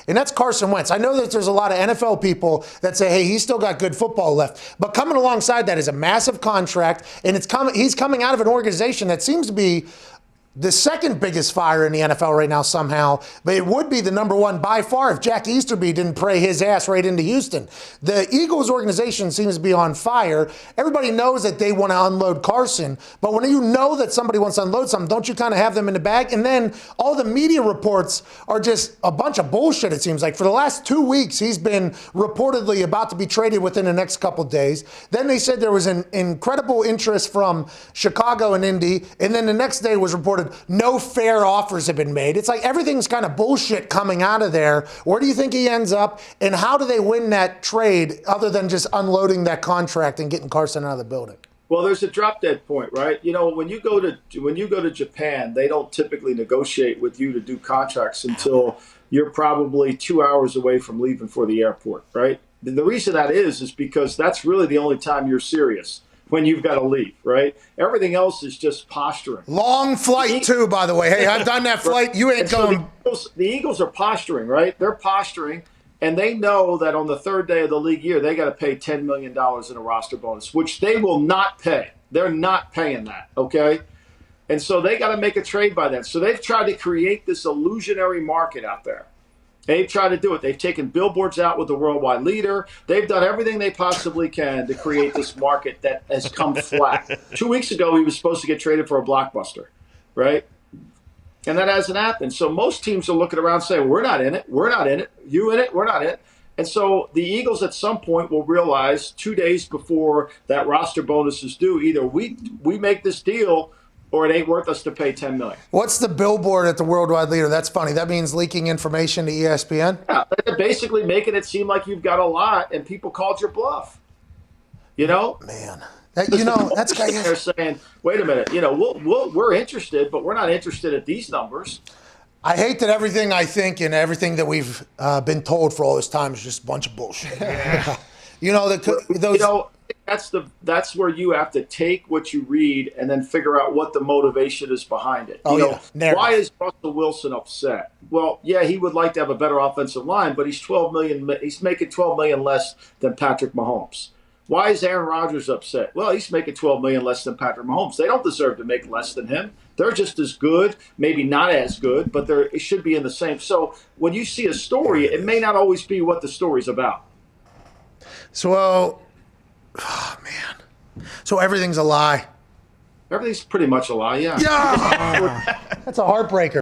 and that's Carson Wentz. I know that there's a lot of NFL people that say, hey, he's still got good football left. But coming alongside that is a massive contract, and he's coming out of an organization that seems to be the second biggest fire in the NFL right now somehow, but it would be the number one by far if Jack Easterby didn't pray his ass right into Houston. The Eagles organization seems to be on fire. Everybody knows that they want to unload Carson, but when you know that somebody wants to unload something, don't you kind of have them in the bag? And then all the media reports are just a bunch of bullshit, it seems like. For the last 2 weeks, he's been reportedly about to be traded within the next couple days. Then they said there was an incredible interest from Chicago and Indy, and then the next day was reported no fair offers have been made. It's like everything's kind of bullshit coming out of there. Where do you think he ends up, and how do they win that trade other than just unloading that contract and getting Carson out of the building? Well, there's a drop dead point, right? You know, when you go to Japan, they don't typically negotiate with you to do contracts until you're probably 2 hours away from leaving for the airport, right? The reason that is because that's really the only time you're serious, when you've got to leave, right? Everything else is just posturing. Long flight, too, by the way. Hey, I've done that flight. You ain't going. So the Eagles are posturing, right? They're posturing, and they know that on the third day of the league year, they got to pay $10 million in a roster bonus, which they will not pay. They're not paying that, okay? And so they got to make a trade by then. So they've tried to create this illusionary market out there. They've tried to do it. They've taken billboards out with the worldwide leader. They've done everything they possibly can to create this market that has come flat. 2 weeks ago, he was supposed to get traded for a blockbuster, right? And that hasn't happened. So most teams are looking around saying, we're not in it. We're not in it. You in it? We're not in it. And so the Eagles at some point will realize 2 days before that roster bonus is due, either we make this deal or it ain't worth us to pay $10 million. What's the billboard at the worldwide leader? That's funny. That means leaking information to ESPN? Yeah, they're basically making it seem like you've got a lot and people called your bluff. You know? Man. That's kind of... They're saying, wait a minute, we're interested, but we're not interested at these numbers. I hate that everything I think and everything that we've been told for all this time is just a bunch of bullshit. That's where you have to take what you read and then figure out what the motivation is behind it. Why is Russell Wilson upset? Well, yeah, he would like to have a better offensive line, but he's making $12 million less than Patrick Mahomes. Why is Aaron Rodgers upset? Well, he's making $12 million less than Patrick Mahomes. They don't deserve to make less than him. They're just as good, maybe not as good, but it should be in the same. So when you see a story, it may not always be what the story's about. So, oh, man. So everything's a lie. Everything's pretty much a lie, yeah. Yeah! That's a heartbreaker.